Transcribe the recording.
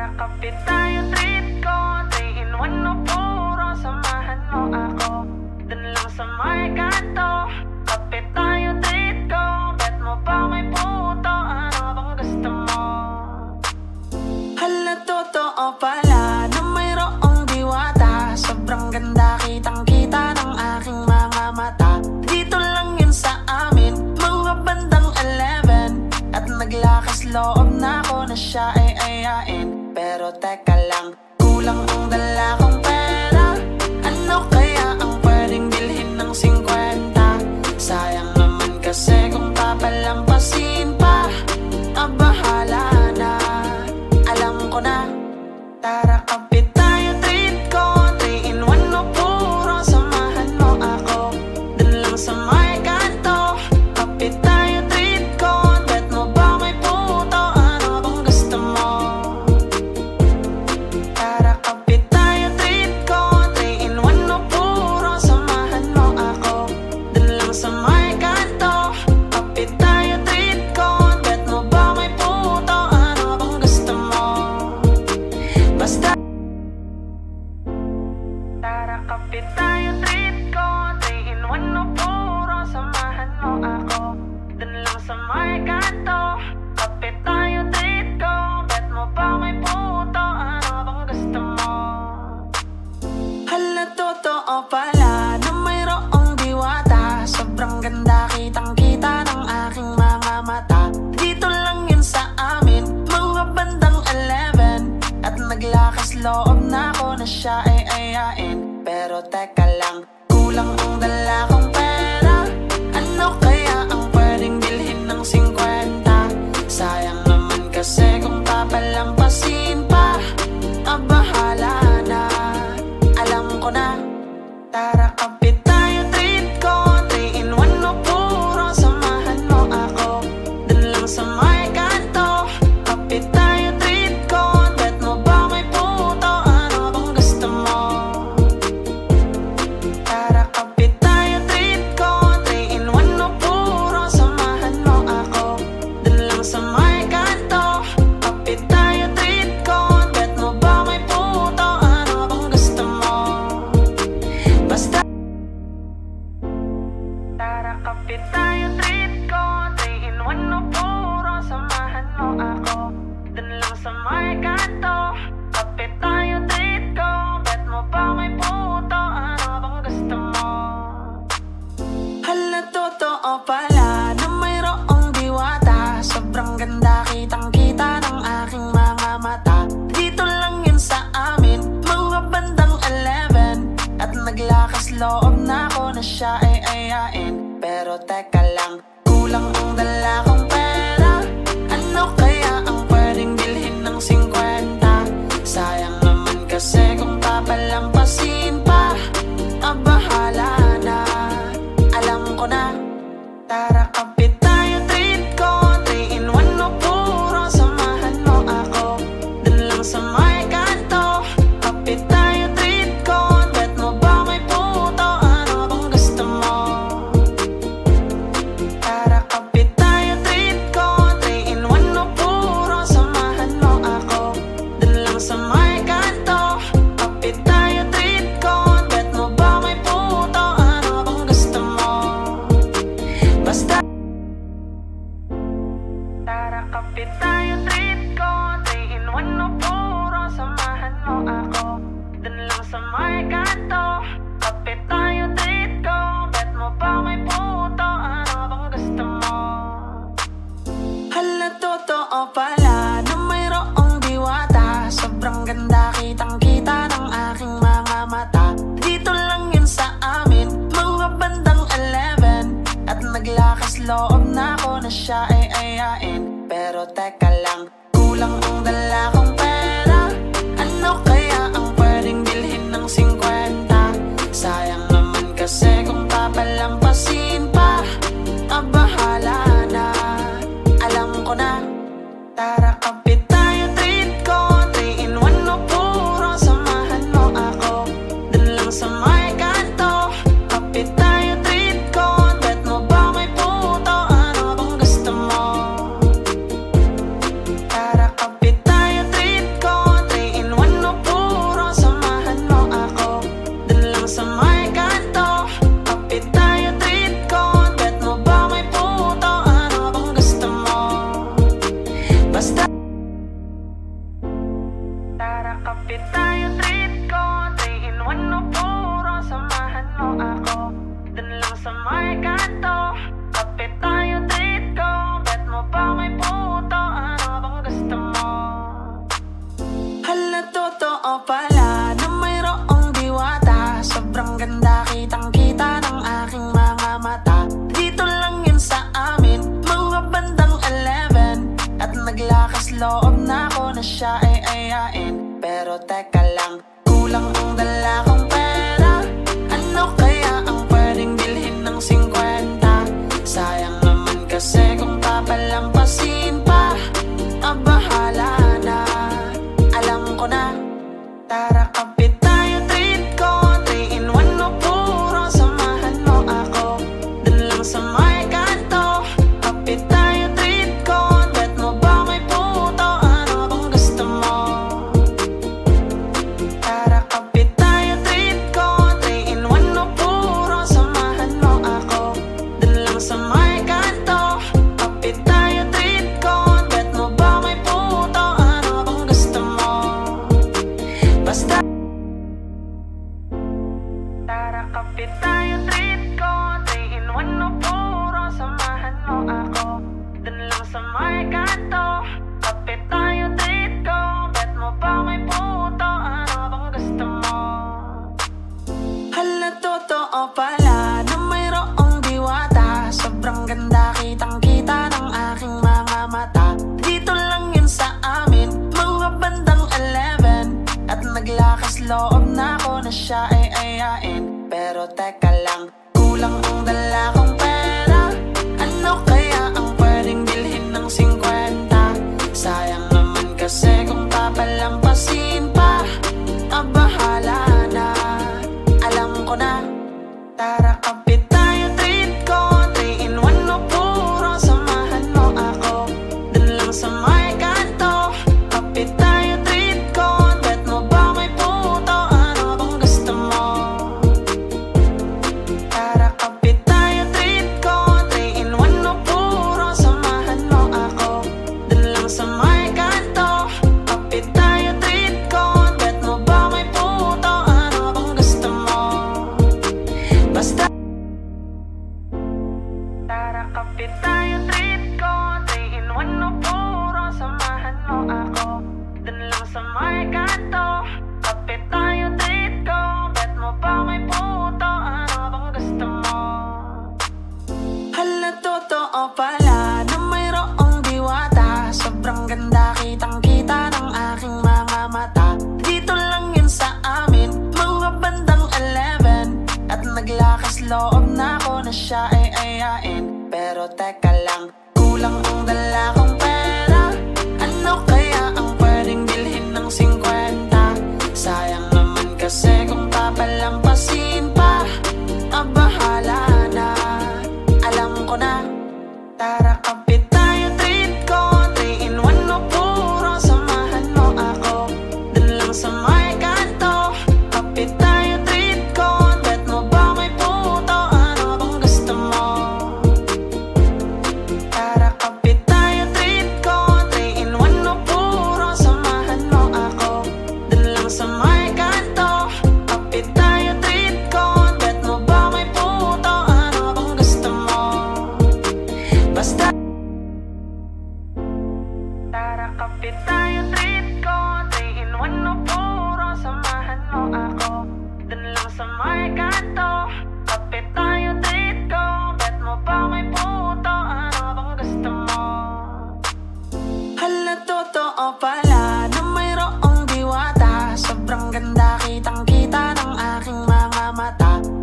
Tara kapit tayo, treat ko 3 in 1 no puro. Samahan mo ako dun lang sa may kanto. Kapit tayo, treat ko. Bet mo ba may puto? Ano bang gusto mo? Hala, totoo pala na mayroong diwata. Sobrang ganda, kitang kita ng aking mga mata. Dito lang yun sa amin, mga bandang 11. At naglakas loob na ako na siya ay ayain. Pero teka lang, kulang ang dala kong pera. Ano kaya ang pwedeng bilhin ng 50? Sayang naman kasi kung papalampasin pa. Bahala na, alam ko na. Tara kapit tayo, treat ko 3 in 1 no puro. Samahan mo ako dun lang sa may kanto. Kapit tayo, treat ko. Bet mo ba may puto? Ano bang gusto mo? Tara kapit tayo, treat ko 3 in 1 no puro. Samahan mo ako dun lang sa may kanto. Kapit tayo, treat ko. Bet mo ba may puto? Ano bang gusto mo? Basta tara kapit tayo, treat ko 3 in 1 no puro. Samahan mo ako dun lang sa may kanto. Kapit tayo, treat ko. Bet mo ba may puto? Ano bang gusto mo? Hala, totoo pala na mayroong diwata. Sobrang ganda, kitang kita ng aking mga mata. Dito lang yun sa amin, mga bandang 11. At naglakas loob na ako na siya ay ayain. Pero teka lang, kulang ang dala kong pera. Ano kaya ang pwedeng bilhin ng 50? Sayang naman kasi kung papalampasin pa. Bahala na, alam ko na. Tara kapit tayo, treat ko 3 in 1 no puro. Samahan mo ako dun lang sa may kanto. Kapit tayo, treat ko. Bet mo ba may puto? Ano bang gusto mo? Tara kapit tayo, treat ko 3 in 1 no puro. Samahan mo ako dun lang sa may kanto. Kapit tayo, treat ko. Bet mo ba may puto? Ano bang gusto mo? Basta tara kapit tayo, treat ko 3 in 1 no puro. Samahan mo ako dun lang sa may kanto. Kapit tayo, treat ko. Bet mo ba may puto? Ano bang gusto mo? Hala, totoo pala na mayroong diwata. Sobrang ganda, kitang kita ng aking mga mata. Dito lang yun sa amin, mga bandang 11. At naglakas loob na ako na siya ay ayain. Pero teka lang, kulang ang dala kong pera. Ano kaya ang pwedeng bilhin ng 50? Sayang naman kasi kung papalampasin pa. Bahala na, alam ko na. Tara kapit tayo, treat ko 3 in 1 no puro. Samahan mo ako dun lang sa may kanto. Kapit tayo, treat ko. Bet mo ba may puto? Ano bang gusto mo? Tara kapit tayo, treat ko 3 in 1 no puro. Samahan mo ako dun lang sa may kanto. Kapit tayo, treat ko. Bet mo ba may puto? Ano bang gusto mo? Hala, totoo pala na mayroong diwata. Sobrang ganda, kitang kita ng aking mga mata. Dito lang yun sa amin, mga bandang 11. At naglakas loob na ako na siya ay ayain. Pero teka lang, kulang ang dala kong pera. Ano kaya ang pwedeng bilhin ng 50? Sayang naman kasi kung papalampasin pa. Bahala na, alam ko na. Tara kapit tayo, treat ko 3 in 1 no puro. Samahan mo ako dun lang sa may kanto. Kapit tayo, treat ko. Bet mo ba may puto? Ano bang gusto mo? Tara kapit tayo, treat ko 3 in 1 no puro. Samahan mo ako dun lang sa may kanto. Kapit tayo, treat ko. Bet mo ba may puto? Ano bang gusto mo? Basta tara kapit tayo, treat ko 3 in 1 no puro. Samahan mo ako dun lang sa may kanto. Kapit tayo, treat ko. Bet mo ba may puto? Ano bang gusto mo? Hala, totoo pala na mayroong diwata. Sobrang ganda, kitang kita ng aking mga mata. Dito lang yun sa amin, mga bandang 11. At naglakas loob na ako na siya ay ayain. Pero teka lang, kulang ang dala kong pera. Ano kaya ang pwedeng bilhin ng 50? Sayang naman kasi kung papalampasin pa. Bahala na, alam ko na. Tara kapit tayo, treat ko 3 in 1 no puro. Samahan mo ako dun lang sa may kanto. Kapit tayo, treat ko. Bet mo ba may puto? Ano bang gusto mo? Tara kapit tayo, treat ko loob na ako na siya ay ayain. Pero teka lang, kulang ang dala kong pera. Ano kaya ang pwedeng bilhin ng 50? Sayang naman kasi kung papalampasin pa. Bahala na, alam ko na. Tara kapit tayo, treat ko 3 in 1 no puro. Samahan mo ako dun lang sa may kanto. Kapit tayo, treat ko. Bet mo ba may puto? Ano bang gusto mo? Tara kapit tayo, treat ko 3 in 1 no puro. Samahan mo ako dun lang sa may kanto. Kapit tayo, treat ko. Bet mo ba may puto? Ano bang gusto mo? Basta tara kapit tayo, treat ko 3 in 1 no puro. Samahan mo ako dun lang sa may kanto. Kapit tayo, treat ko. Bet mo ba may puto? Ano bang gusto mo? Hala, totoo pala na mayroong diwata. Sobrang ganda, kitang-kita ng aking mga mata. Dito lang yun sa amin, mga bandang 11. At naglakas loob na ako na siya ay ayain. Pero teka lang, kulang ang dala kong pera. Ano kaya ang pwedeng bilhin ng 50? Sayang naman kasi kung papalampasin pa. Bahala na, alam ko na. Tara kapit tayo, treat ko 3 in 1 no puro. Samahan mo ako dun lang sa may kanto. Kapit tayo, treat ko. Bet mo ba may puto? Ano bang gusto mo? Tara kapit tayo, treat ko 3 in 1 no puro. Samahan mo ako dun lang sa may kanto. Kapit tayo, treat ko. Bet mo ba may puto? Ano bang gusto mo? Basta tara kapit tayo, treat ko 3 in 1 no puro. Samahan mo ako dun lang sa may kanto. Kapit tayo, treat ko. Bet mo ba may puto? Ano bang gusto mo? Hala, totoo pala na mayroong diwata. Sobrang ganda, kitang-kita ng aking mga mata. Dito lang yun sa amin, mga bandang 11. At naglakas loob na ako na siya ay ayain. Pero teka